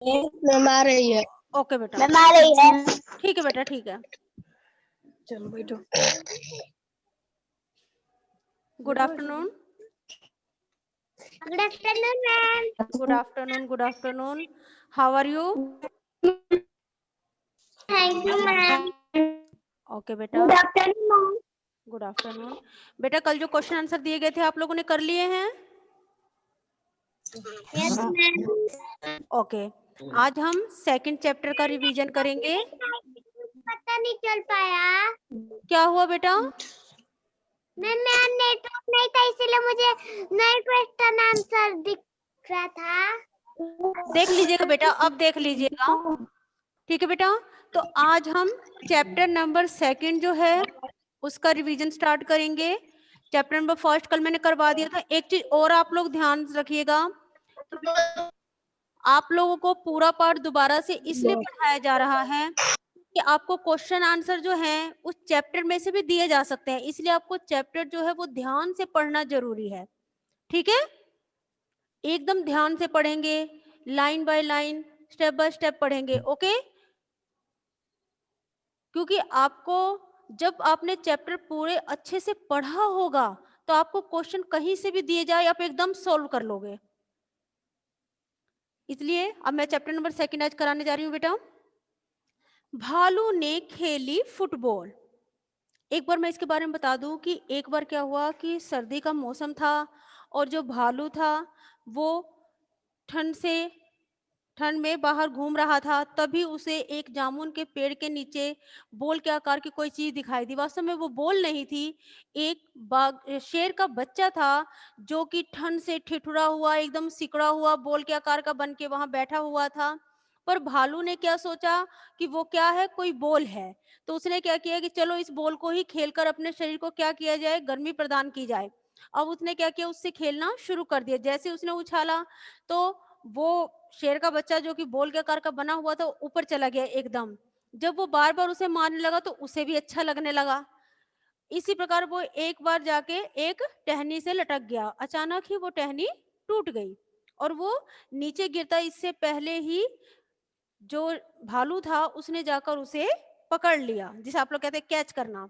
Ma'am आ रही है। Okay बेटा, मैम आ रही है। ठीक है बेटा, ठीक है। चलो बैठो। Good afternoon. Good afternoon ma'am. Good afternoon, good afternoon. How are you? Thank you ma'am. Okay बेटा, good afternoon ma'am. Good afternoon. बेटा कल जो क्वेश्चन आंसर दिए गए थे आप लोगों ने कर लिए हैं? Yes ma'am. ओके, आज हम सेकंड चैप्टर का रिवीजन करेंगे। पता नहीं चल पाया। क्या हुआ बेटा? मैम मेरा नेटवर्क नहीं था इसीलिए मुझे नए क्वेश्चन आंसर दिख रहा था। देख लीजिएगा बेटा, अब देख लीजिएगा, ठीक है बेटा। तो आज हम चैप्टर नंबर सेकंड जो है उसका रिवीजन स्टार्ट करेंगे। चैप्टर नंबर फर्स्ट कल मैंने करवा दिया था। एक चीज और आप लोग ध्यान रखिएगा, आप लोगों को पूरा पार्ट दोबारा से इसलिए पढ़ाया जा रहा है कि आपको क्वेश्चन आंसर जो है उस चैप्टर में से भी दिए जा सकते हैं, इसलिए आपको चैप्टर जो है वो ध्यान से पढ़ना जरूरी है, ठीक है। एकदम ध्यान से पढ़ेंगे, line by line, step by step पढ़ेंगे, ओके। क्योंकि आपको जब आपने चैप्टर पूरे अच्छे से पढ़ा होगा तो आपको क्वेश्चन कहीं से भी दिए जाए आप एकदम सॉल्व कर लोगे। इसलिए अब मैं चैप्टर नंबर सेकंड आज कराने जा रही हूँ बेटा। भालू ने खेली फुटबॉल। एक बार मैं इसके बारे में बता दूं कि एक बार क्या हुआ कि सर्दी का मौसम था और जो भालू था वो ठंड में बाहर घूम रहा था, तभी उसे एक जामुन के पेड़ के नीचे बोल के आकार की कोई चीज दिखाई दी। वास्तव में वो बोल नहीं थी, एक शेर का बच्चा था जो कि ठंड से ठिठुरा हुआ, एकदम सिकड़ा हुआ, बोल के आकार का बन के वहां बैठा हुआ था। पर भालू ने क्या सोचा कि वो क्या है, कोई बोल है। तो उसने क्या किया कि चलो इस बोल को ही खेलकर अपने शरीर को क्या किया जाए, गर्मी प्रदान की जाए। अब उसने क्या किया, उससे खेलना शुरू कर दिया। जैसे उसने उछाला तो वो शेर का बच्चा जो कि बोल के आकार का बना हुआ था ऊपर चला गया एकदम। जब वो बार बार उसे मारने लगा तो उसे भी अच्छा लगने लगा। इसी प्रकार वो एक बार जाके एक टहनी से लटक गया। अचानक ही वो टहनी टूट गई और वो नीचे गिरता इससे पहले ही जो भालू था उसने जाकर उसे पकड़ लिया, जिसे आप लोग कहते हैं कैच करना।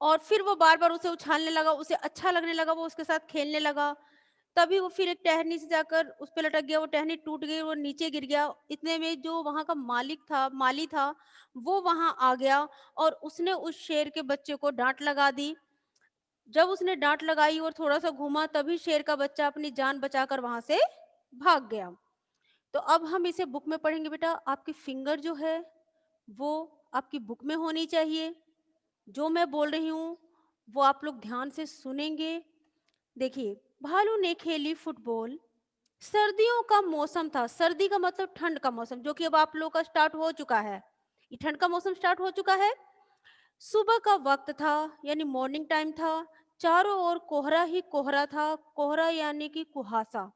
और फिर वो बार बार उसे उछालने लगा, उसे अच्छा लगने लगा, वो उसके साथ खेलने लगा। तभी वो फिर एक टहनी से जाकर उस पे लटक गया, वो टहनी टूट गई, वो नीचे गिर गया। इतने में जो वहां का माली था, वो वहां आ गया और उसने उस शेर के बच्चे को डांट लगा दी। जब उसने डांट लगाई और थोड़ा सा घूमा, तभी शेर का बच्चा अपनी जान बचाकर वहां से भाग गया। तो अब हम इसे बुक में पढ़ेंगे बेटा। आपकी फिंगर जो है वो आपकी बुक में होनी चाहिए। जो मैं बोल रही हूँ वो आप लोग ध्यान से सुनेंगे। देखिए, भालू ने खेली फुटबॉल। सर्दियों का मौसम था। सर्दी का मतलब ठंड का मौसम, जो कि अब आप लोगों का स्टार्ट हो चुका है। ये ठंड का मौसम स्टार्ट हो चुका है। सुबह का वक्त था, यानी मॉर्निंग टाइम था। चारों ओर कोहरा ही कोहरा था। कोहरा यानी कि कुहासा।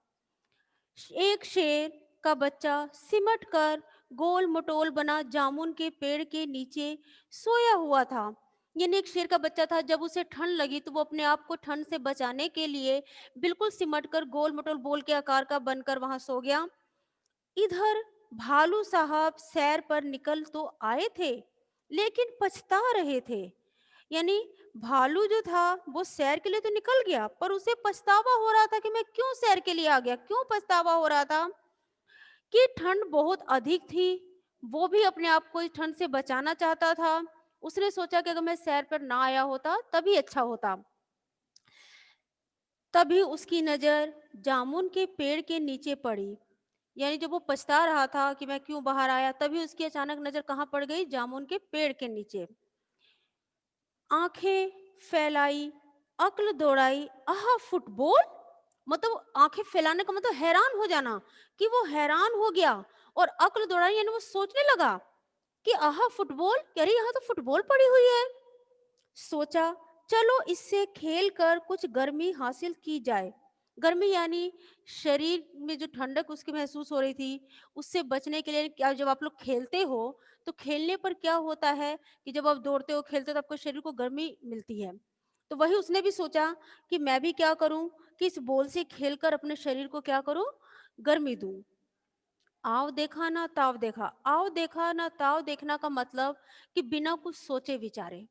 एक शेर का बच्चा सिमट कर गोल मटोल बना जामुन के पेड़ के नीचे सोया हुआ था। यानी एक शेर का बच्चा था, जब उसे ठंड लगी तो वो अपने आप को ठंड से बचाने के लिए बिल्कुल सिमट कर गोल मटोल बोल के आकार का बनकर वहां सो गया। इधर भालू साहब सैर पर निकल तो आए थे लेकिन पछता रहे थे। यानी भालू जो था वो सैर के लिए तो निकल गया, पर उसे पछतावा हो रहा था कि मैं क्यों सैर के लिए आ गया। क्यों पछतावा हो रहा था? कि ठंड बहुत अधिक थी। वो भी अपने आप को इस ठंड से बचाना चाहता था। उसने सोचा कि अगर मैं सैर पर ना आया होता तभी अच्छा होता। तभी उसकी नजर जामुन के पेड़ के नीचे पड़ी। यानी जब वो पछता रहा था कि मैं क्यों बाहर आया, तभी उसकी अचानक नजर कहाँ पड़ गई? जामुन के पेड़ के नीचे। आंखें फैलाई, अक्ल दौड़ाई, आहा फुटबॉल। मतलब आंखें फैलाने का मतलब हैरान हो जाना, कि वो हैरान हो गया। और अक्ल दौड़ाई यानी वो सोचने लगा कि आहा फुटबॉल, कह रही यहाँ तो फुटबॉल पड़ी हुई है। सोचा चलो इससे खेल कर कुछ गर्मी हासिल की जाए। गर्मी यानी शरीर में जो ठंडक उसकी महसूस हो रही थी, उससे बचने के लिए क्या, जब आप लोग खेलते हो तो खेलने पर क्या होता है कि जब आप दौड़ते हो खेलते हो तो आपको शरीर को गर्मी मिलती है। तो वही उसने भी सोचा कि मैं भी क्या करूं कि इस बॉल से खेलकर अपने शरीर को क्या करूं, गर्मी दूं। आओ देखा ना ताव देखा, आओ देखा ना ताव देखना का मतलब कि बिना कुछ सोचे विचारे,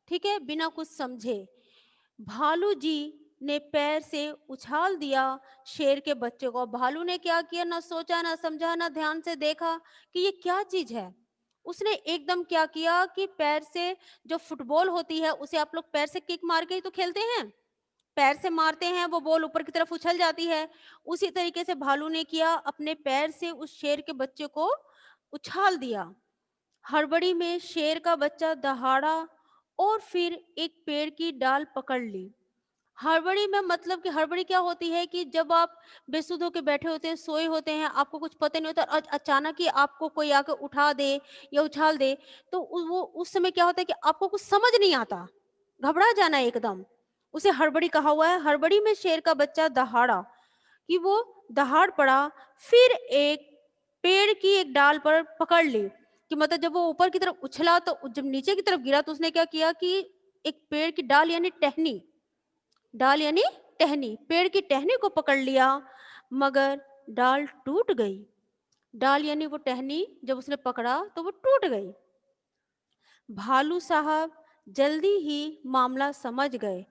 ठीक है, बिना कुछ समझे भालू जी ने पैर से उछाल दिया शेर के बच्चे को। भालू ने क्या किया, ना सोचा ना समझा ना ध्यान से देखा कि ये क्या चीज है। उसने एकदम क्या किया कि पैर से, जो फुटबॉल होती है उसे आप लोग पैर से किक मार के ही तो खेलते हैं, पैर से मारते हैं, वो बॉल ऊपर की तरफ उछल जाती है। उसी तरीके से भालू ने किया, अपने पैर से उस शेर के बच्चे को उछाल दिया। हड़बड़ी में शेर का बच्चा दहाड़ा और फिर एक पेड़ की डाल पकड़ ली। हड़बड़ी में मतलब कि हड़बड़ी क्या होती है कि जब आप बेसुध होके बैठे होते हैं, सोए होते हैं, आपको कुछ पता नहीं होता और अचानक ही आपको कोई आके उठा दे या उछाल दे, तो वो उस समय क्या होता है कि आपको कुछ समझ नहीं आता, घबरा जाना एकदम, उसे हड़बड़ी कहा हुआ है। हड़बड़ी में शेर का बच्चा दहाड़ा, कि वो दहाड़ पड़ा, फिर एक पेड़ की एक डाल पर पकड़ ली, कि मतलब जब वो ऊपर की तरफ उछला तो जब नीचे की तरफ गिरा तो उसने क्या किया कि एक पेड़ की डाल यानी टहनी, डाल यानी टहनी, पेड़ की टहनी को पकड़ लिया, मगर डाल टूट गई। डाल यानी वो टहनी जब उसने पकड़ा तो वो टूट गई। भालू साहब जल्दी ही मामला समझ गए।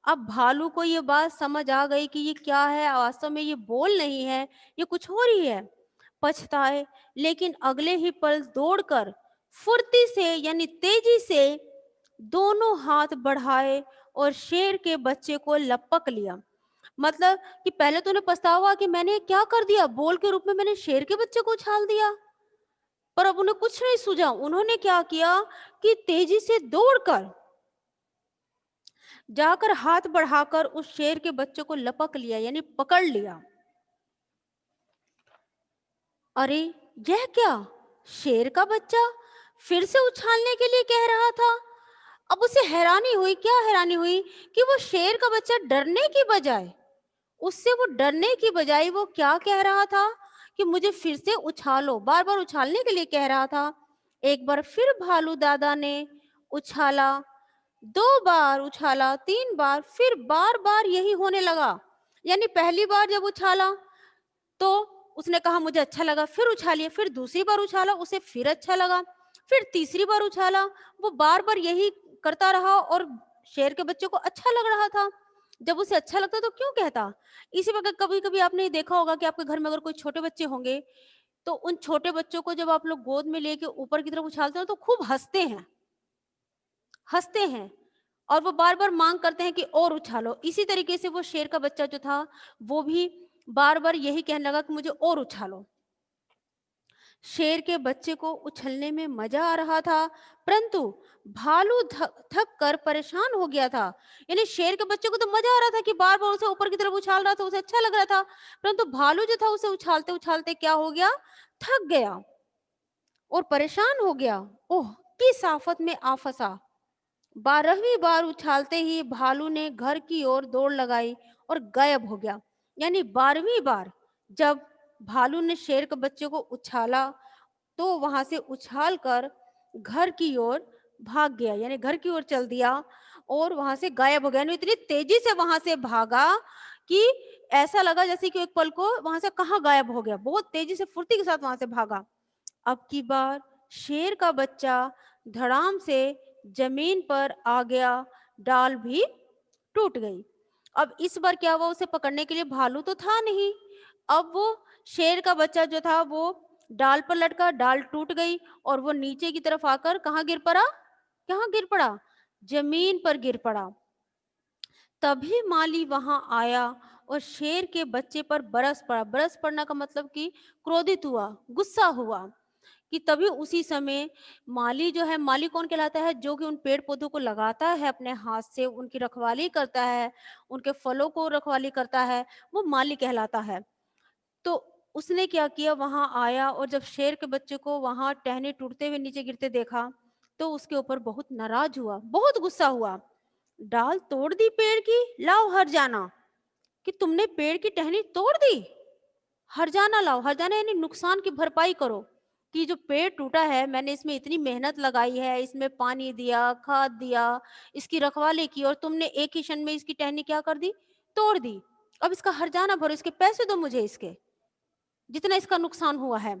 अब भालू को ये बात समझ आ गई कि ये क्या है, वास्तव में ये बोल नहीं है, ये कुछ और ही है। पछताए, लेकिन अगले ही पल दौड़कर फुर्ती से यानी तेजी से दोनों हाथ बढ़ाए और शेर के बच्चे को लपक लिया। मतलब कि पहले तो उन्हें पछतावा कि मैंने क्या कर दिया, बोल के रूप में मैंने शेर के बच्चे को उछाल दिया, पर अब उन्हें कुछ नहीं सूझा। उन्होंने क्या किया कि तेजी से दौड़कर जाकर हाथ बढ़ाकर उस शेर के बच्चे को लपक लिया यानी पकड़ लिया। अरे यह क्या, शेर का बच्चा फिर से उछालने के लिए कह रहा था। अब उसे हैरानी हुई, क्या हैरानी हुई कि वो शेर का बच्चा डरने की बजाय, उससे वो डरने की बजाय वो क्या कह रहा था कि मुझे फिर से उछालो, बार बार उछालने के लिए कह रहा था। एक बार फिर भालू दादा ने उछाला, दो बार उछाला, तीन बार, फिर बार बार यही होने लगा। यानी पहली बार जब उछाला तो उसने कहा मुझे अच्छा लगा, फिर उछालिए, फिर दूसरी बार उछाला, उसे फिर अच्छा लगा, फिर तीसरी बार उछाला, वो बार बार यही करता रहा और शेर के बच्चे को अच्छा लग रहा था। जब उसे अच्छा लगता तो क्यों कहता। इसी वक्त कभी कभी आपने देखा होगा कि आपके घर में अगर कोई छोटे बच्चे होंगे तो उन छोटे बच्चों को जब आप लोग गोद में लेके ऊपर की तरफ उछालते हो तो खूब हंसते हैं, हंसते हैं, और वो बार बार मांग करते हैं कि और उछालो। इसी तरीके से वो शेर का बच्चा जो था वो भी बार बार यही कहने लगा कि मुझे और उछालो। शेर के बच्चे को उछलने में मजा आ रहा था, परंतु भालू थक कर परेशान हो गया था। यानी शेर के बच्चे को तो मजा आ रहा था कि बार बार उसे ऊपर की तरफ उछाल रहा था, उसे अच्छा लग रहा था, परंतु भालू जो था उसे उछालते उछालते क्या हो गया, थक गया और परेशान हो गया। ओह, किस आफत में आ फंसा। 12वीं बार उछालते ही भालू ने घर की ओर दौड़ लगाई और गायब हो गया। यानी 12वीं बार जब भालू ने शेर के बच्चे को उछाला तो वहां से उछाल कर घर की ओर भाग गया, यानी घर की ओर चल दिया और वहां से गायब हो गया। यानी इतनी तेजी से वहां से भागा कि ऐसा लगा जैसे कि एक पल को वहां से कहाँ गायब हो गया, बहुत तेजी से फुर्ती के साथ वहां से भागा। अब की बार शेर का बच्चा धड़ाम से जमीन पर आ गया, डाल भी टूट गई। अब इस बार क्या हुआ, उसे पकड़ने के लिए भालू तो था नहीं। अब वो शेर का बच्चा जो था वो डाल पर लटका, डाल टूट गई और वो नीचे की तरफ आकर कहाँ गिर पड़ा, कहाँ गिर पड़ा, जमीन पर गिर पड़ा। तभी माली वहां आया और शेर के बच्चे पर बरस पड़ा। बरस पड़ना का मतलब कि क्रोधित हुआ, गुस्सा हुआ। कि तभी उसी समय माली जो है, माली कौन कहलाता है, जो कि उन पेड़ पौधों को लगाता है अपने हाथ से, उनकी रखवाली करता है, उनके फलों को रखवाली करता है, वो माली कहलाता है। तो उसने क्या किया, वहां आया और जब शेर के बच्चे को वहां टहनी टूटते हुए नीचे गिरते देखा तो उसके ऊपर बहुत नाराज हुआ, बहुत गुस्सा हुआ। डाल तोड़ दी पेड़ की, लाओ हर जाना, कि तुमने पेड़ की टहनी तोड़ दी, हर्जाना लाओ। हर्जाना यानी नुकसान की भरपाई करो, कि जो पेड़ टूटा है मैंने इसमें इतनी मेहनत लगाई है, इसमें पानी दिया, खाद दिया, इसकी रखवाली की, और तुमने एक ही क्षण में इसकी टहनी क्या कर दी, तोड़ दी। अब इसका हर्जाना भरो, इसके पैसे दो मुझे इसके। जितना इसका नुकसान हुआ है।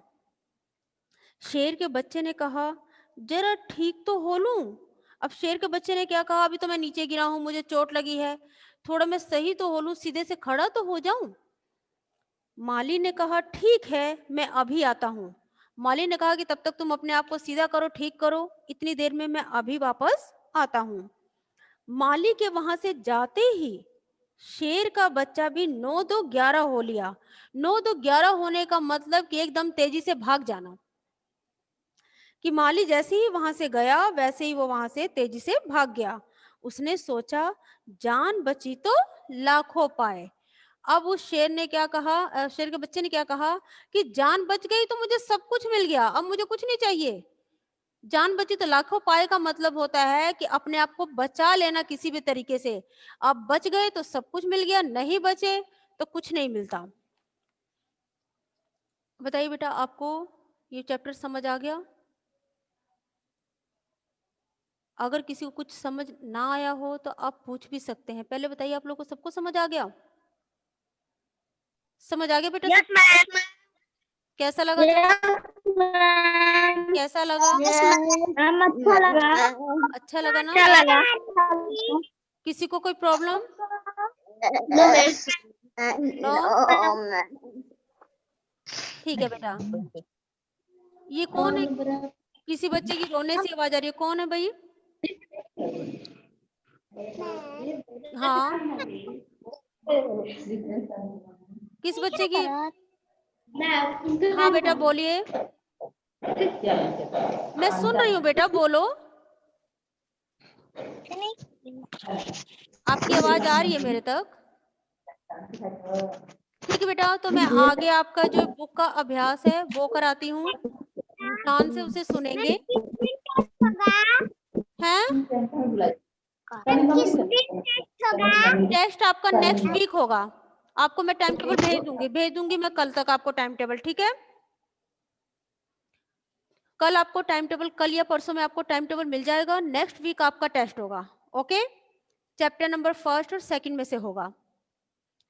शेर के बच्चे ने कहा, जरा ठीक तो हो लूं। अब शेर के बच्चे ने क्या कहा, अभी तो मैं नीचे गिरा हूं, मुझे चोट लगी है, थोड़ा मैं सही तो हो लूं, सीधे से खड़ा तो हो जाऊं। माली ने कहा, ठीक है, मैं अभी आता हूँ। माली ने कहा कि तब तक तुम अपने आप को सीधा करो, ठीक करो, इतनी देर में मैं अभी वापस आता हूँ। माली के वहां से जाते ही शेर का बच्चा भी 9-2-11 हो लिया। 9-2-11 होने का मतलब कि एकदम तेजी से भाग जाना, कि माली जैसे ही वहां से गया वैसे ही वो वहां से तेजी से भाग गया। उसने सोचा, जान बची तो लाखों पाए। अब उस शेर ने क्या कहा, शेर के बच्चे ने क्या कहा कि जान बच गई तो मुझे सब कुछ मिल गया, अब मुझे कुछ नहीं चाहिए। जान बची तो लाखों पाए का मतलब होता है कि अपने आप को बचा लेना किसी भी तरीके से। आप बच गए तो सब कुछ मिल गया, नहीं बचे तो कुछ नहीं मिलता। बताइए बेटा, आपको ये चैप्टर समझ आ गया? अगर किसी को कुछ समझ ना आया हो तो आप पूछ भी सकते हैं। पहले बताइए, आप लोगों को सबको समझ आ गया? समझ आ गया बेटा यस सब? मैम। कैसा लगा यस चैप्टर? मैम। कैसा लगा? यस मैम, अच्छा लगा। अच्छा लगा ना? अच्छा लगा। किसी को कोई प्रॉब्लम? No no? मैम। ठीक है बेटा। ये कौन है? किसी बच्चे की रोने से आवाज आ रही है, कौन है भाई? हाँ, किस बच्चे की? हाँ बेटा बोलिए, मैं सुन रही हूँ बेटा, बोलो। आपकी आवाज आ रही है मेरे तक। ठीक है बेटा, तो मैं आगे आपका जो बुक का अभ्यास है वो कराती हूँ, ध्यान से उसे सुनेंगे। हैं? टेस्ट आपका नेक्स्ट वीक होगा। आपको मैं टाइम टेबल भेज दूंगी मैं कल तक आपको टाइम टेबल, ठीक है? कल आपको टाइम टेबल, कल या परसों में आपको टाइम टेबल मिल जाएगा। नेक्स्ट वीक आपका टेस्ट होगा, ओके? चैप्टर नंबर 1 और 2 में से होगा।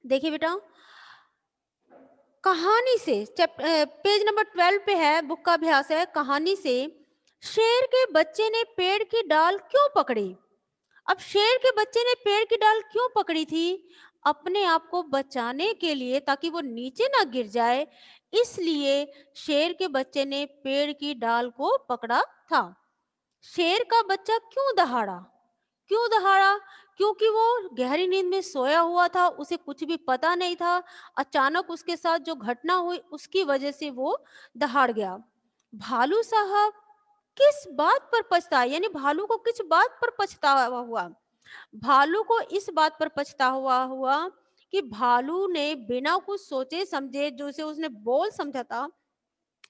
देखिए बेटा, कहानी से पेज नंबर 12 पे है, बुक का अभ्यास है। कहानी से, शेर के बच्चे ने पेड़ की डाल क्यों पकड़ी? अब शेर के बच्चे ने पेड़ की डाल क्यों पकड़ी थी? अपने आप को बचाने के लिए, ताकि वो नीचे ना गिर जाए, इसलिए शेर के बच्चे ने पेड़ की डाल को पकड़ा था। शेर का बच्चा क्यों दहाड़ा? क्यों दहाड़ा? क्योंकि वो गहरी नींद में सोया हुआ था, उसे कुछ भी पता नहीं था। अचानक उसके साथ जो घटना हुई उसकी वजह से वो दहाड़ गया। भालू साहब किस बात पर पछताए, यानी भालू को किस बात पर पछतावा हुआ? भालू को इस बात पर पछतावा हुआ कि भालू ने बिना कुछ सोचे समझे, जो उसे उसने बोल समझा था,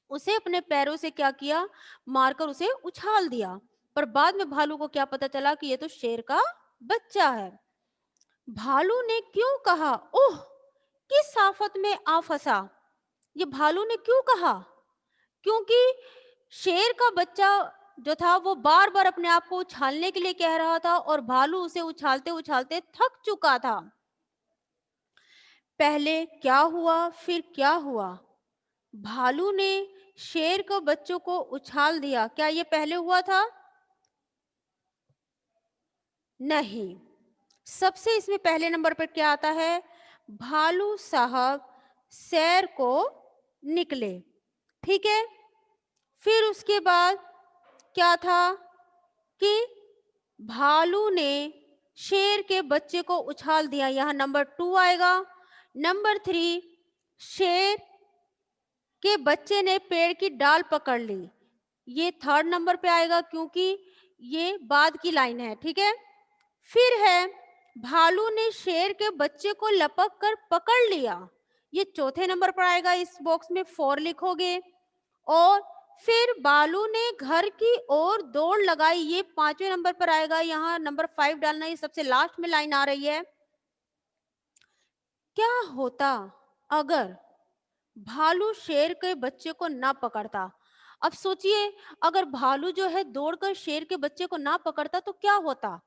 उसे अपने पैरों से क्या किया, मारकर उसे उछाल दिया। पर बाद में भालू को क्या पता चला कि ये तो शेर का बच्चा है। भालू ने क्यों कहा, ओह किस आफत में आ फंसा? ये भालू ने क्यों कहा? क्योंकि शेर का बच्चा जो था वो बार बार अपने आप को उछालने के लिए कह रहा था और भालू उसे उछालते उछालते थक चुका था। पहले क्या हुआ, फिर क्या हुआ? भालू ने शेर को बच्चों को उछाल दिया, क्या ये पहले हुआ था? नहीं। सबसे इसमें पहले नंबर पर क्या आता है? भालू साहब सैर को निकले, ठीक है? फिर उसके बाद क्या था कि भालू ने शेर के बच्चे को उछाल दिया, यहां नंबर 2 आएगा। नंबर 3, शेर के बच्चे ने पेड़ की डाल पकड़ ली, ये 3rd नंबर पे आएगा क्योंकि ये बाद की लाइन है, ठीक है? फिर है, भालू ने शेर के बच्चे को लपक कर पकड़ लिया, ये 4थे नंबर पर आएगा। इस बॉक्स में 4 लिखोगे। और फिर भालू ने घर की ओर दौड़ लगाई, ये 5वें नंबर पर आएगा, यहाँ नंबर 5 डालना, ये सबसे लास्ट में लाइन आ रही है। क्या होता अगर भालू शेर के बच्चे को ना पकड़ता? अब सोचिए, अगर भालू जो है दौड़कर शेर के बच्चे को ना पकड़ता तो क्या होता?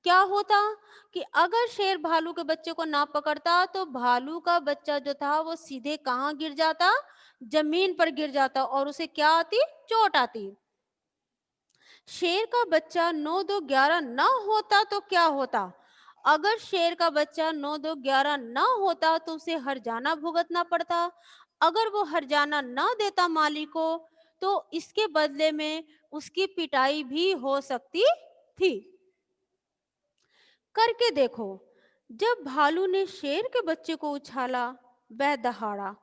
क्या होता कि अगर शेर भालू के बच्चे को ना पकड़ता तो भालू का बच्चा जो था वो सीधे कहाँ गिर जाता, जमीन पर गिर जाता और उसे क्या आती, चोट आती। शेर का बच्चा 9 2 11 ना होता तो क्या होता? अगर शेर का बच्चा 9 2 11 ना होता तो उसे हर्जाना भुगतना पड़ता। अगर वो हर्जाना ना देता मालिक को तो इसके बदले में उसकी पिटाई भी हो सकती थी। करके देखो, जब भालू ने शेर के बच्चे को उछाला, वह दहाड़ा।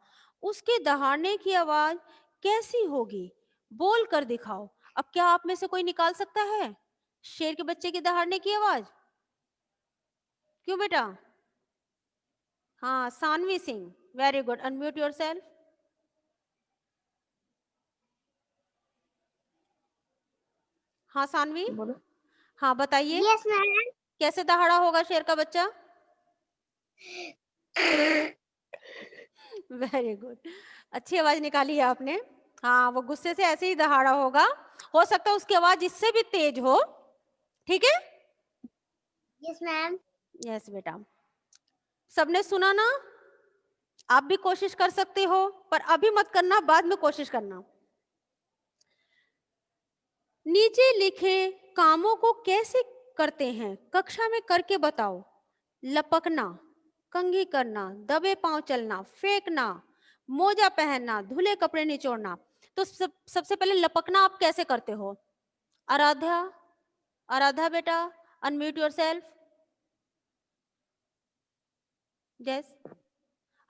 उसके दहाड़ने की आवाज कैसी होगी? बोल कर दिखाओ। अब क्या आप में से कोई निकाल सकता है शेर के बच्चे की दहाड़ने की आवाज? क्यों बेटा? हाँ, Sanvi Singh, very good, unmute yourself. हाँ सानवी, बोलो। हाँ बताइए, यस मैम। कैसे दहाड़ा होगा शेर का बच्चा? वेरी गुड, अच्छी आवाज निकाली है आपने। हाँ, वो गुस्से से ऐसे ही दहाड़ा होगा। हो सकता है उसकी आवाज इससे भी तेज हो। ठीक है? Yes ma'am. यस बेटा, सबने सुना ना? आप भी कोशिश कर सकते हो, पर अभी मत करना, बाद में कोशिश करना। नीचे लिखे कामों को कैसे करते हैं कक्षा में करके बताओ। लपकना, कंघी करना, दबे पांव चलना, फेंकना, मोजा पहनना, धुले कपड़े निचोड़ना। तो सबसे पहले लपकना आप कैसे करते हो? आराध्या, आराध्या बेटा, अनम्यूट योरसेल्फ। यस,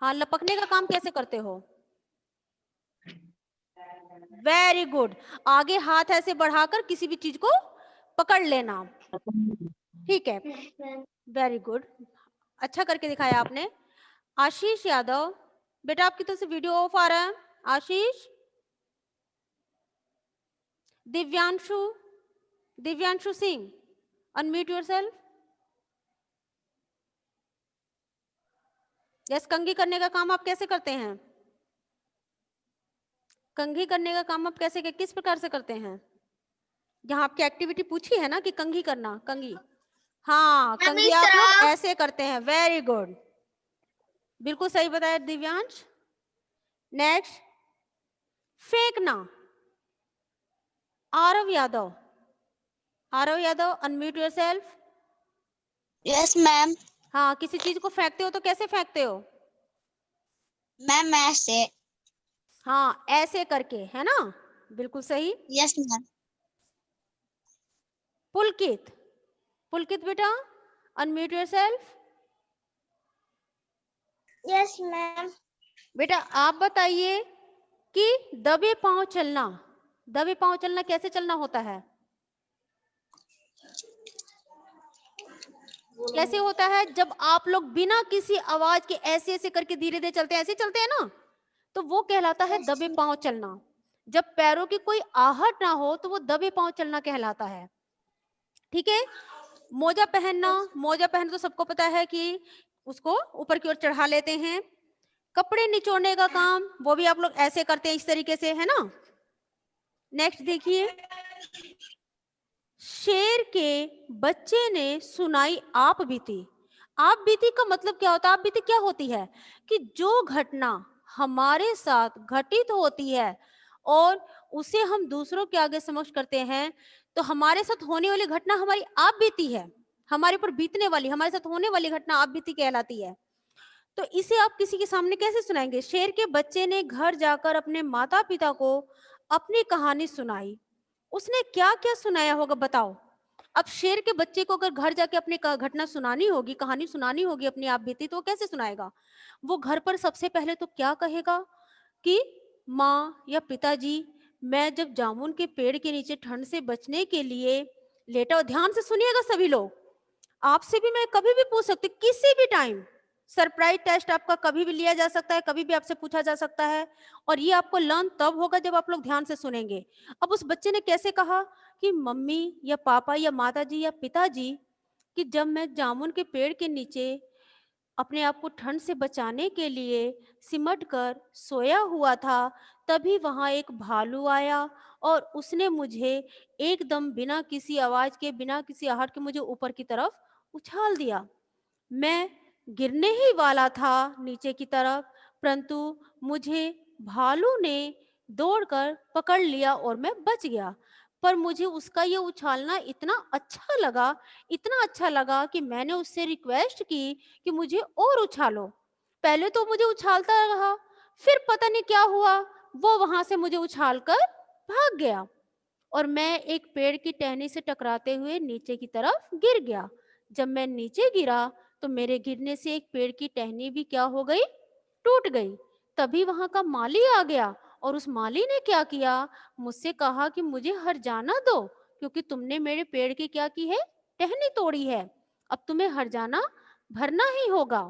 हाँ, लपकने का काम कैसे करते हो? वेरी गुड, आगे हाथ ऐसे बढ़ाकर किसी भी चीज को पकड़ लेना। ठीक है, वेरी गुड, अच्छा करके दिखाया आपने। आशीष यादव बेटा, आपकी तरफ से वीडियो ऑफ आ रहा है। Ashish, Divyanshu, Divyanshu Singh, unmute yourself. Yes, कंघी करने का काम आप कैसे करते हैं? कंघी करने का काम आप कैसे, किस प्रकार से करते हैं? यहाँ आपकी एक्टिविटी पूछी है ना कि कंघी करना, कंघी, हाँ, कंघी आप लोग ऐसे करते हैं। वेरी गुड, बिल्कुल सही बताया दिव्यांश। नेक्स्ट, फेंकना, Aarav Yadav, Aarav Yadav, unmute yourself. Yes ma'am. हाँ, किसी चीज को फेंकते हो तो कैसे फेंकते हो? मैम ऐसे। हाँ, ऐसे करके, है ना, बिल्कुल सही। Yes ma'am. पुलकित, पुलकित बेटा, अनम्यूट योरसेल्फ। Yes ma'am. बेटा आप बताइए कि दबे पांव चलना, दबे पांव चलना कैसे चलना होता है? कैसे होता है? जब आप लोग बिना किसी आवाज के ऐसे ऐसे करके धीरे धीरे चलते हैं, ऐसे चलते हैं ना, तो वो कहलाता है दबे पांव चलना। जब पैरों की कोई आहट ना हो तो वो दबे पांव चलना कहलाता है। ठीक है? मोजा पहनना, मोजा पहनना तो सबको पता है कि उसको ऊपर की ओर चढ़ा लेते हैं। कपड़े निचोड़ने का काम वो भी आप लोग ऐसे करते हैं, इस तरीके से, है ना। नेक्स्ट देखिए, शेर के बच्चे ने सुनाई आप बीती। आप बीती का मतलब क्या होता है? आप बीती क्या होती है कि जो घटना हमारे साथ घटित होती है और उसे हम दूसरों के आगे समक्ष करते हैं, तो हमारे साथ होने वाली घटना हमारी आप बीती है। हमारे ऊपर बीतने वाली, हमारे साथ होने वाली घटना आप बीती कहलाती है। तो इसे आप किसी के सामने कैसे सुनाएंगे? शेर के बच्चे ने घर जाकर अपने माता पिता को अपनी कहानी सुनाई। उसने क्या क्या सुनाया होगा बताओ। अब शेर के बच्चे को अगर घर जाके अपनी घटना सुनानी होगी, कहानी सुनानी होगी अपनी आप बीती, तो वो कैसे सुनाएगा? वो घर पर सबसे पहले तो क्या कहेगा कि माँ या पिताजी, मैं जब जामुन के पेड़ के नीचे ठंड से बचने के लिए लेटा, ध्यान से सुनिएगा सभी लोग, आपसे भी मैं कभी भी पूछ सकती, किसी भी टाइम सरप्राइज टेस्ट आपका कभी भी लिया जा सकता है, कभी भी आपसे पूछा जा सकता है, और ये आपको लर्न तब होगा जब आप लोग ध्यान से सुनेंगे। अब उस बच्चे ने कैसे कहा कि मम्मी या पापा या माताजी या पिताजी, कि जब मैं जामुन के पेड़ के नीचे अपने आप को ठंड से बचाने के लिए सिमट कर सोया हुआ था, तभी वहां एक भालू आया और उसने मुझे एकदम बिना किसी आवाज के, बिना किसी आहट के मुझे ऊपर की तरफ उछाल दिया। मैं गिरने ही वाला था नीचे की तरफ, परंतु मुझे भालू ने दौड़कर पकड़ लिया और मैं बच गया। पर मुझे उसका ये उछालना इतना अच्छा लगा कि मैंने उससे रिक्वेस्ट की कि मुझे और उछालो। पहले तो मुझे उछालता रहा, फिर पता नहीं क्या हुआ, वो वहां से मुझे उछालकर भाग गया और मैं एक पेड़ की टहनी से टकराते हुए नीचे की तरफ गिर गया। जब मैं नीचे गिरा तो मेरे गिरने से एक पेड़ की टहनी भी क्या हो गई, टूट गई। तभी वहां का माली आ गया और उस माली ने क्या किया, मुझसे कहा कि मुझे हर जाना दो, क्योंकि तुमने मेरे पेड़ की क्या की है, टहनी तोड़ी है। अब तुम्हें हर जाना भरना ही होगा।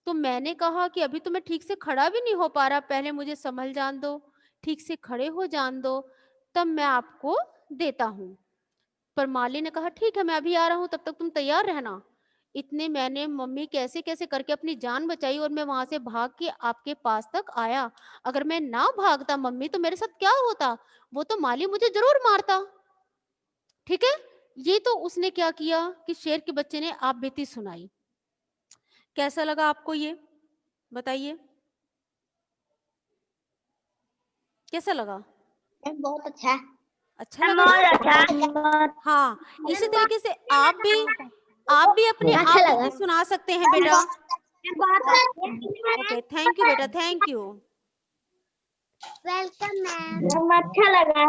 तो मैंने कहा कि अभी तो मैं ठीक से खड़ा भी नहीं हो पा रहा, पहले मुझे संभल जान दो, ठीक से खड़े हो जान दो, तब मैं आपको देता हूँ। पर माली ने कहा ठीक है, मैं अभी आ रहा हूँ, तब तक तुम तैयार रहना। इतने मैंने मम्मी कैसे कैसे करके अपनी जान बचाई और मैं वहां से भाग के आपके पास तक आया। अगर मैं ना भागता मम्मी तो मेरे साथ क्या होता, वो तो माली मुझे जरूर मारता। ठीक है, ये तो उसने क्या किया कि शेर के बच्चे ने आप बीती सुनाई। कैसा लगा आपको ये, बताइए कैसा लगा? बहुत अच्छा। अच्छा लगा ना? बहुत अच्छा। हाँ, इसी तरीके से आप भी अपनी अच्छा आप लगा। बीती सुना सकते हैं बेटा। ओके, थैंक यू बेटा, वेलकम थैंक यू। मैम। अच्छा लगा। अच्छा लगा,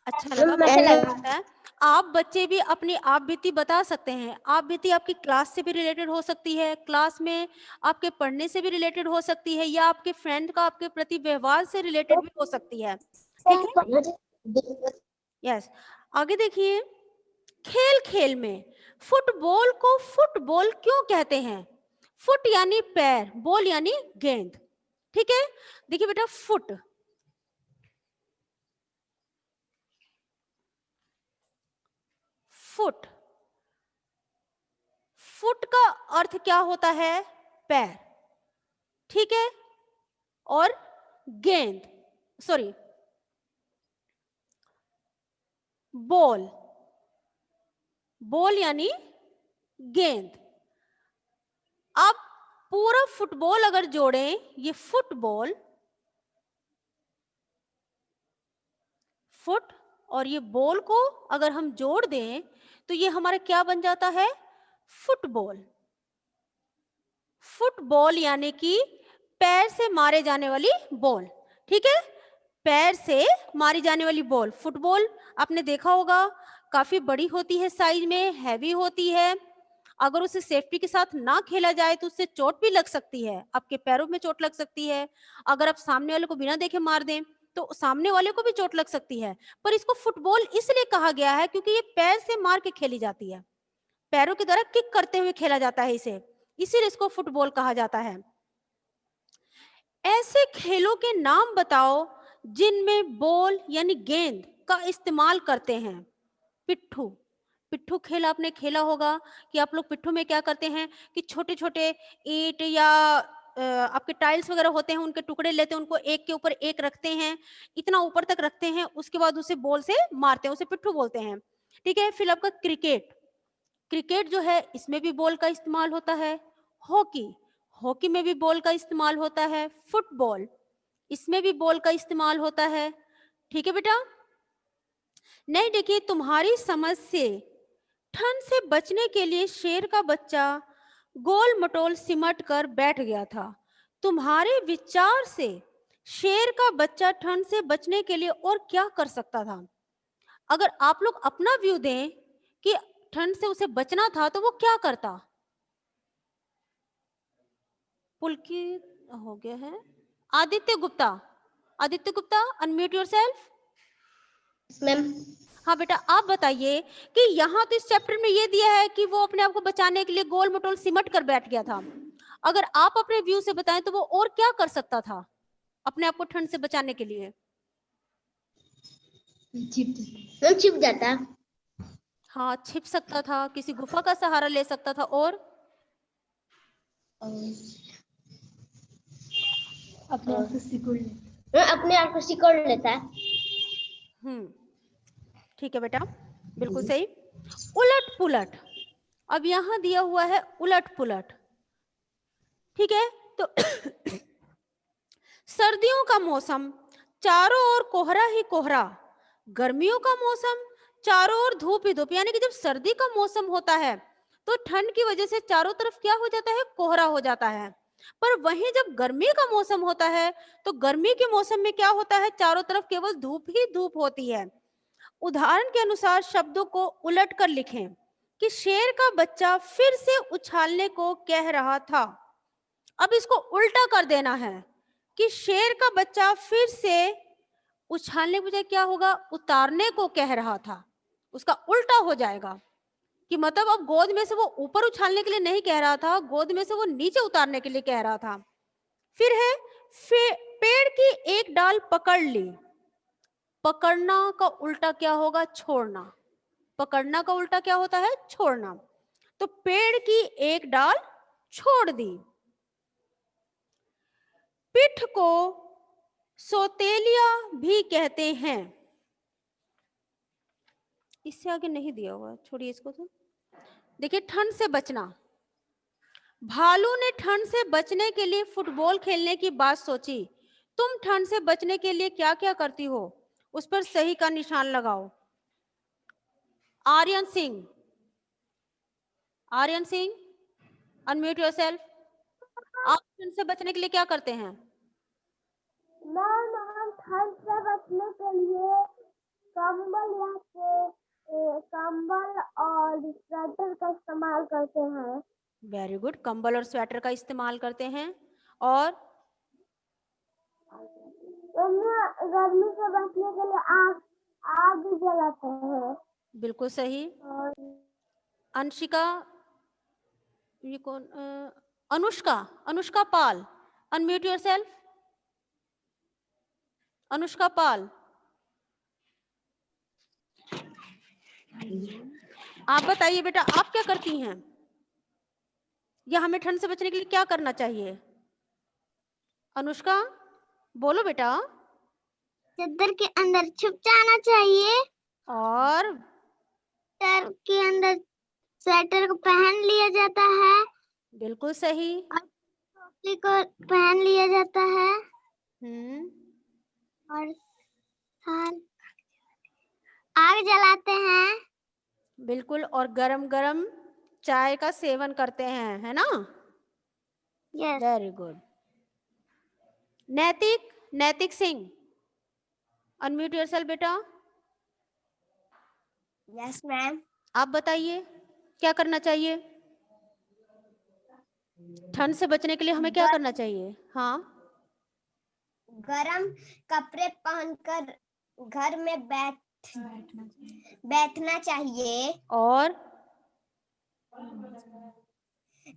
अच्छा बहुत लगा। अच्छा है। आप बच्चे भी अपनी आप बीती बता सकते हैं। आप बीती आपकी क्लास से भी रिलेटेड हो सकती है, क्लास में आपके पढ़ने से भी रिलेटेड हो सकती है, या आपके फ्रेंड का आपके प्रति व्यवहार से रिलेटेड भी हो सकती है। ठीक है, यस। आगे देखिए, खेल खेल में फुटबॉल को फुटबॉल क्यों कहते हैं? फुट यानी पैर, बॉल यानी गेंद। ठीक है, देखिए बेटा, फुट, फुट, फुट का अर्थ क्या होता है? पैर। ठीक है, और गेंद, सॉरी, बॉल, बॉल यानी गेंद। अब पूरा फुटबॉल अगर जोड़ें, ये फुटबॉल, फुट और ये बॉल को अगर हम जोड़ दें तो ये हमारा क्या बन जाता है? फुटबॉल। फुटबॉल यानी कि पैर से मारे जाने वाली बॉल। ठीक है, पैर से मारी जाने वाली बॉल। फुटबॉल आपने देखा होगा, काफी बड़ी होती है, साइज में हैवी होती है। अगर उसे सेफ्टी के साथ ना खेला जाए तो उससे चोट भी लग सकती है, आपके पैरों में चोट लग सकती है। अगर आप सामने वाले को बिना देखे मार दें तो सामने वाले को भी चोट लग सकती है। पर इसको फुटबॉल इसलिए कहा गया है क्योंकि ये पैर से मार के खेली जाती है, पैरों के द्वारा किक करते हुए खेला जाता है इसे, इसीलिए इसको फुटबॉल कहा जाता है। ऐसे खेलों के नाम बताओ जिनमें बॉल यानी गेंद का इस्तेमाल करते हैं। पिट्ठू, पिट्ठू खेल आपने खेला होगा कि आप लोग पिट्ठू में क्या करते हैं कि छोटे छोटे ईंट या आपके टाइल्स वगैरह होते हैं, उनके टुकड़े लेते हैं, उनको एक के ऊपर एक रखते हैं, इतना ऊपर तक रखते हैं, उसके बाद उसे बॉल से मारते हैं, उसे पिट्ठू बोलते हैं। ठीक है, फिर आपका क्रिकेट, क्रिकेट जो है इसमें भी बॉल का इस्तेमाल होता है। हॉकी, हॉकी में भी बॉल का इस्तेमाल होता है। फुटबॉल, इसमें भी बॉल का इस्तेमाल होता है। ठीक है बेटा, नहीं देखिए, तुम्हारी समझ से ठंड से बचने के लिए शेर का बच्चा गोल मटोल सिमट कर बैठ गया था। तुम्हारे विचार से शेर का बच्चा ठंड से बचने के लिए और क्या कर सकता था? अगर आप लोग अपना व्यू दें कि ठंड से उसे बचना था तो वो क्या करता? पुलकित हो गया है। Aditya Gupta, Aditya Gupta, unmute yourself. Ma'am, हाँ बेटा, आप बताइए कि यहाँ तो इस चैप्टर में ये दिया है कि वो अपने आप को बचाने के लिए गोल मटोल सिमट कर बैठ गया था। अगर आप अपने व्यू से बताएं तो वो और क्या कर सकता था अपने आप को ठंड से बचाने के लिए? छिप जाता। हाँ, छिप सकता था, किसी गुफा का सहारा ले सकता था, और अपने आप को सिकुड़ लेता, अपने आप को सिकुड़ लेता है। ठीक है बेटा, बिल्कुल सही। उलट पुलट, अब यहां दिया हुआ है उलट पुलट, ठीक है। तो सर्दियों का मौसम, चारों ओर कोहरा ही कोहरा। गर्मियों का मौसम, चारों ओर धूप ही धूप। यानी कि जब सर्दी का मौसम होता है तो ठंड की वजह से चारों तरफ क्या हो जाता है, कोहरा हो जाता है। पर वहीं जब गर्मी का मौसम होता है तो गर्मी के मौसम में क्या होता है, चारों तरफ केवल धूप ही धूप होती है। उदाहरण के अनुसार शब्दों को उलट कर लिखें कि शेर का बच्चा फिर से उछालने को कह रहा था। अब इसको उल्टा कर देना है कि शेर का बच्चा फिर से उछालने के बजाय क्या होगा, उतारने को कह रहा था। उसका उल्टा हो जाएगा कि मतलब अब गोद में से वो ऊपर उछालने के लिए नहीं कह रहा था, गोद में से वो नीचे उतारने के लिए कह रहा था। फिर है पेड़ की एक डाल पकड़ ली। पकड़ना का उल्टा क्या होगा, छोड़ना। पकड़ना का उल्टा क्या होता है, छोड़ना। तो पेड़ की एक डाल छोड़ दी। पिठ को सोतेलिया भी कहते हैं। इससे आगे नहीं दिया हुआ, छोड़िए इसको। तो देखिए, ठंड से बचना। भालू ने ठंड से बचने के लिए फुटबॉल खेलने की बात सोची। तुम ठंड से बचने के लिए क्या क्या करती हो, उस पर सही का निशान लगाओ। Aryan Singh, Aryan Singh, unmute yourself. आप ठंड से बचने के लिए क्या करते हैं? मैम, हम ठंड से बचने के लिए कंबल और स्वेटर का इस्तेमाल करते हैं। वेरी गुड, कंबल और स्वेटर का इस्तेमाल करते हैं। और गर्मी से बचने के लिए आग जलाते हैं। बिल्कुल सही। और अंशिका, ये कौन, अनुष्का, अनुष्का पाल, अनम्यूट योरसेल्फ। अनुष्का पाल, आप बताइए बेटा, आप क्या करती हैं, या हमें ठंड से बचने के लिए क्या करना चाहिए? अनुष्का, बोलो बेटा। चादर के अंदर छुप जाना चाहिए। और चादर के अंदर स्वेटर को पहन लिया जाता है। बिल्कुल सही। टोपी को पहन लिया जाता है। और आग जलाते हैं। बिल्कुल, और गरम गरम चाय का सेवन करते हैं, है ना? यस। Very good. नैतिक, नैतिक सिंह, अनम्यूट योरसेल्फ बेटा। Yes ma'am. आप बताइए, क्या करना चाहिए ठंड से बचने के लिए, हमें क्या करना चाहिए? हाँ, गरम कपड़े पहनकर घर में बैठना चाहिए। और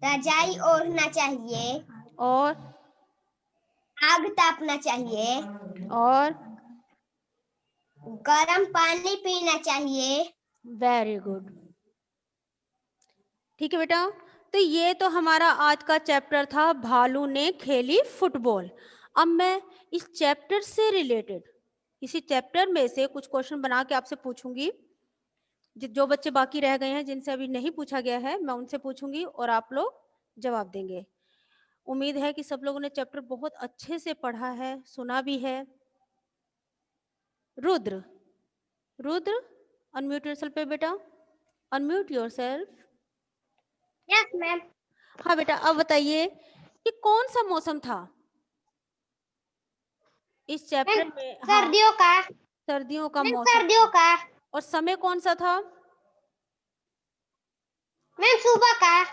रजाई ओढ़ना चाहिए। और आग तापना चाहिए। और गरम पानी पीना चाहिए। Very good. ठीक है बेटा, तो ये तो हमारा आज का चैप्टर था, भालू ने खेली फुटबॉल। अब मैं इस चैप्टर से रिलेटेड, इसी चैप्टर में से कुछ क्वेश्चन बना के आपसे पूछूंगी। जो बच्चे बाकी रह गए हैं, जिनसे अभी नहीं पूछा गया है, मैं उनसे पूछूंगी और आप लोग जवाब देंगे। उम्मीद है कि सब लोगों ने चैप्टर बहुत अच्छे से पढ़ा है, सुना भी है। रुद्र, रुद्र, अनम्यूट योरसेल्फ पे बेटा, अनम्यूट योरसेल्फ। Yes ma'am. हाँ बेटा, अब बताइए कि कौन सा मौसम था इस चैप्टर में? हाँ, सर्दियों का। सर्दियों का मौसम। सर्दियों का। और समय कौन सा था? मैम, सुबह का।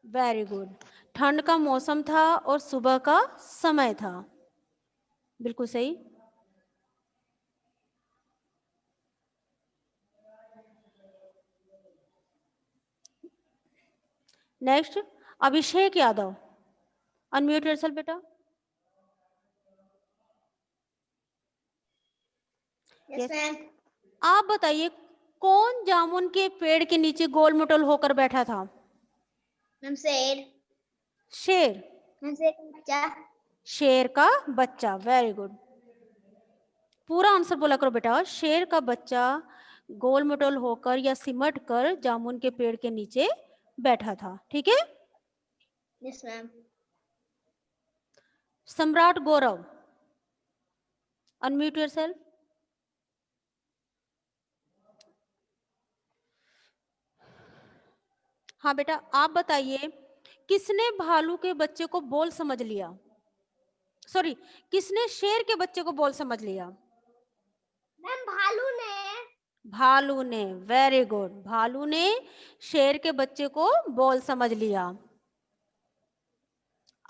वेरी गुड, ठंड का मौसम था और सुबह का समय था, बिल्कुल सही। Next, Abhishek Yadav, unmute yourself बेटा। Yes ma'am. आप बताइए, कौन जामुन के पेड़ के नीचे गोल मटोल होकर बैठा था? मैम शेर। शेर, शेर का बच्चा। शेर का बच्चा, वेरी गुड। पूरा आंसर बोला करो बेटा। शेर का बच्चा गोल मटोल होकर या सिमट कर जामुन के पेड़ के नीचे बैठा था, ठीक है। Yes ma'am. सम्राट गौरव, अनम्यूट योरसेल्फ। हाँ बेटा, आप बताइए, किसने भालू के बच्चे को बोल समझ लिया? सॉरी, किसने शेर के बच्चे को बोल समझ लिया? मैम भालू ने। भालू ने, वेरी गुड। भालू ने शेर के बच्चे को बोल समझ लिया।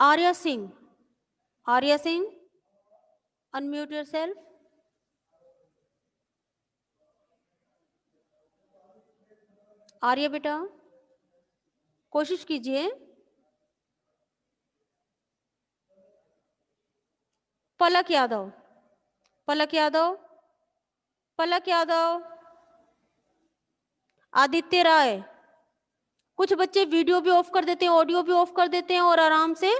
Arya Singh, Arya Singh, unmute yourself. आर्या बेटा, कोशिश कीजिए। पलक यादव, पलक यादव, पलक यादव, आदित्य राय। कुछ बच्चे वीडियो भी ऑफ कर देते हैं, ऑडियो भी ऑफ कर देते हैं और आराम से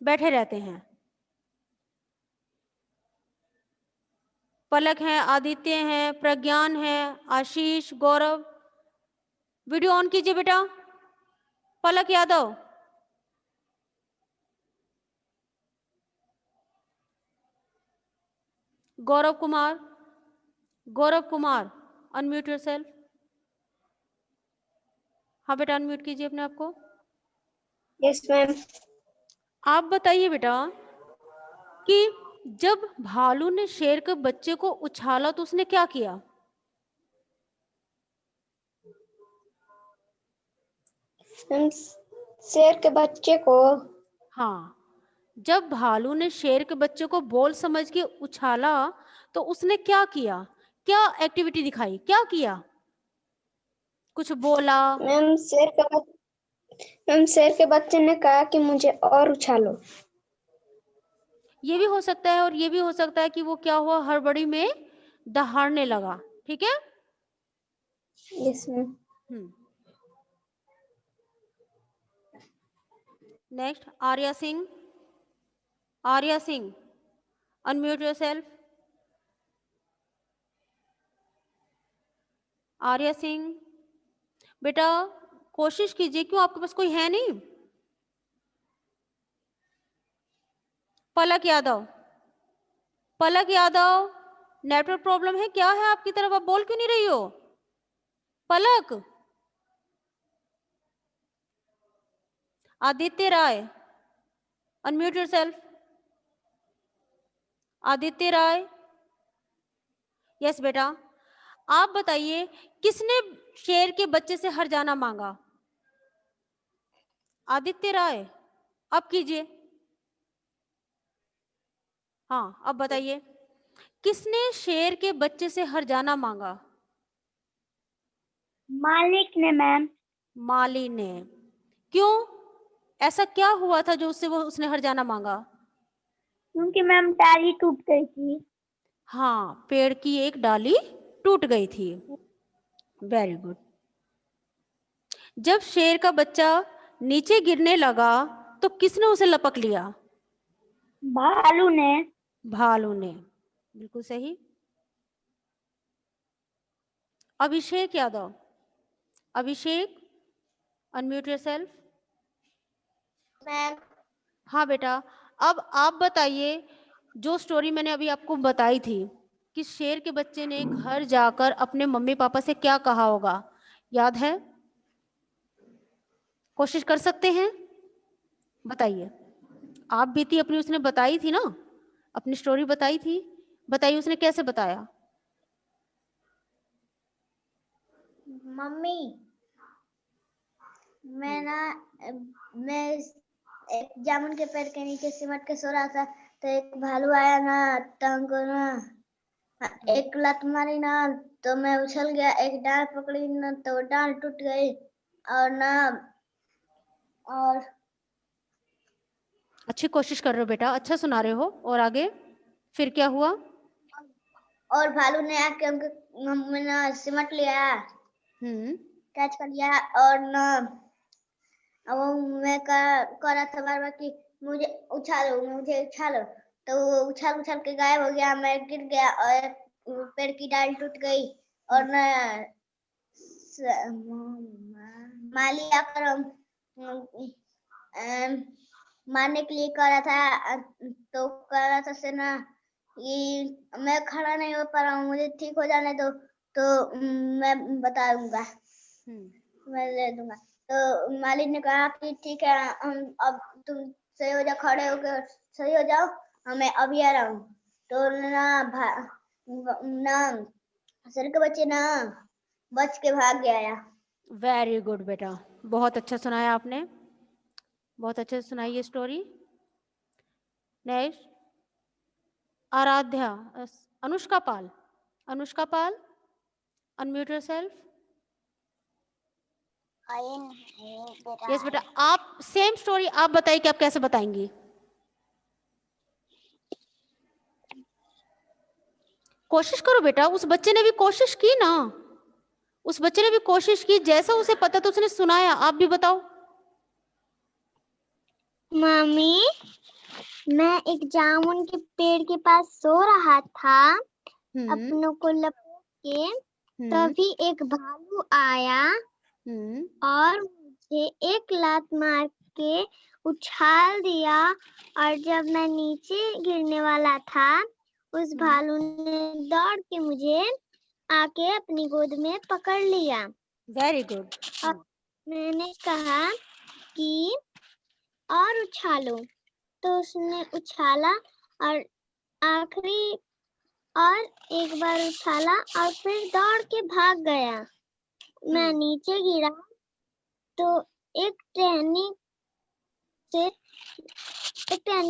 बैठे रहते हैं। पलक है, आदित्य है, प्रज्ञान है, आशीष, गौरव। वीडियो ऑन कीजिए बेटा। पलक यादव, गौरव कुमार, गौरव कुमार, अनम्यूट योरसेल्फ। हाँ बेटा, अनम्यूट कीजिए अपने आप को। Yes ma'am. आप बताइए बेटा कि जब भालू ने शेर के बच्चे को उछाला तो उसने क्या किया? शेर के बच्चे को। हाँ, जब भालू ने शेर के बच्चे को बॉल समझ के उछाला तो उसने क्या किया? क्या एक्टिविटी दिखाई? क्या किया? कुछ बोला? मैम शेर के बच्चे ने कहा कि मुझे और उछालो। ये भी हो सकता है और ये भी हो सकता है कि वो क्या हुआ, हड़बड़ी में दहाड़ने लगा, ठीक है। Yes ma'am. Next, Arya Singh, Arya Singh, unmute yourself. Arya Singh बेटा, कोशिश कीजिए, क्यों आपके पास कोई है नहीं? पलक यादव, पलक यादव, नेटवर्क प्रॉब्लम है क्या है आपकी तरफ? आप बोल क्यों नहीं रही हो? पलक, आदित्य राय, अनम्यूट योरसेल्फ। आदित्य राय, यस बेटा। आप बताइए, किसने शेर के बच्चे से हर जाना मांगा? आदित्य राय, अब कीजिए। हाँ, अब बताइए, किसने शेर के बच्चे से हर जाना मांगा? मालिक ने मैम। माली ने। क्यों? ऐसा क्या हुआ था जो उसने हर जाना मांगा? क्योंकि मैम डाली टूट गई थी। हाँ, पेड़ की एक डाली टूट गई थी। Very good. जब शेर का बच्चा नीचे गिरने लगा तो किसने उसे लपक लिया? भालू ने। भालू ने, बिल्कुल सही। अभिषेक यादव, अभिषेक, अनम्यूट योरसेल्फ। मैम। हाँ बेटा, अब आप बताइए, जो स्टोरी मैंने अभी आपको बताई थी कि शेर के बच्चे ने घर जाकर अपने मम्मी पापा से क्या कहा होगा, याद है? कोशिश कर सकते हैं, बताइए। आप बीती अपनी उसने बताई थी ना, अपनी स्टोरी बताई थी, बताइए उसने कैसे बताया? मम्मी, मैं एक जामुन के पेड़ के नीचे सिमट के सो रहा था तो एक भालू आया ना, तो हमको ना एक लत मारी ना, तो मैं उछल गया, एक डाल पकड़ी ना तो डाल टूट गई और ना, और अच्छी कोशिश कर रहे हो बेटा, अच्छा सुना रहे हो। और आगे फिर क्या हुआ? और भालू ने आके हमको ना सिमट लिया, कैच कर लिया और ना अब वो मैं कर रहा था बार बार कि मुझे उछालो, तो वो उछाल के गायब हो गया। मैं गिर गया और पेड़ की डाल टूट गई और माली आकर मारने के लिए कह रहा था, तो कह रहा था से ना ये मैं खड़ा नहीं हो पा रहा हूँ, मुझे ठीक हो जाने दो, तो मैं बता दूंगा, मैं दे दूंगा। तो मालिक ने कहा कि ठीक है, हम अब तुम सही हो जाओ, खड़े होकर सही हो जाओ, मैं अभी आ रहा हूँ। तो ना सर के बच्चे ना बच के भाग गया। वेरी गुड बेटा, बहुत अच्छा सुनाया आपने, बहुत अच्छे से सुनाई ये स्टोरी। नेक्स्ट आराध्या, अनुष्का पाल। अनुष्का पाल, अनम्यूट योरसेल्फ। यस बेटा, आप सेम स्टोरी आप बताइए कि आप कैसे बताएंगी। कोशिश करो बेटा, उस बच्चे ने भी कोशिश की ना, उस बच्चे ने भी कोशिश की, जैसा उसे पता था उसने सुनाया। आप भी बताओ। मम्मी, मैं एक जामुन के पेड़ के पास सो रहा था अपनों को लपेट के, तभी एक भालू आया और मुझे एक लात मार के उछाल दिया, और जब मैं नीचे गिरने वाला था उस भालू ने दौड़ के मुझे आके अपनी गोद में पकड़ लिया। Very good. और मैंने कहा कि और उछालो, तो उसने उछाला और आखिरी और एक बार उछाला और फिर दौड़ के भाग गया। मैं नीचे गिरा तो एक टहनी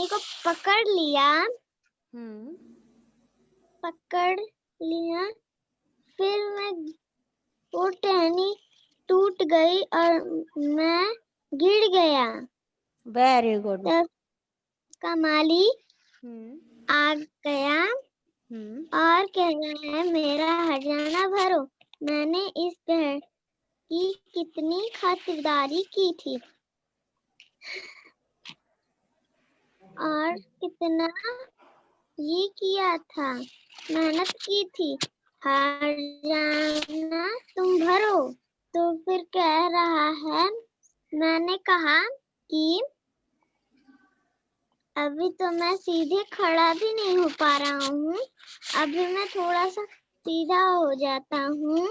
को पकड़ लिया, फिर वो टहनी टूट गई और मैं गिर गया। Very good. का माली आ गया और कह रहा है मेरा हर्जाना भरो, मैंने इस घर की कितनी खातिरदारी की थी और कितना ये किया था, मेहनत की थी, हर्जाना तुम भरो। तो फिर कह रहा है, मैंने कहा कि अभी तो मैं सीधे खड़ा भी नहीं हो पा रहा हूँ, अभी मैं थोड़ा सा सीधा हो जाता हूँ।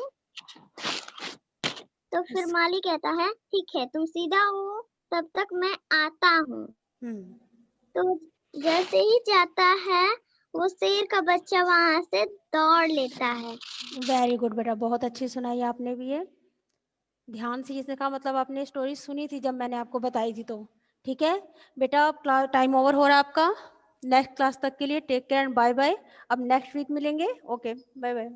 तो फिर माली कहता है ठीक है तुम सीधा हो, तब तक मैं आता हूँ। तो जैसे ही जाता है वो शेर का बच्चा वहां से दौड़ लेता है। वेरी गुड बेटा, बहुत अच्छी सुनाई आपने भी है। ध्यान से इसने कहा मतलब आपने स्टोरी सुनी थी जब मैंने आपको बताई थी। तो ठीक है बेटा, टाइम ओवर हो रहा है आपका। नेक्स्ट क्लास तक के लिए take care and bye bye. अब नेक्स्ट वीक मिलेंगे। Okay, bye bye.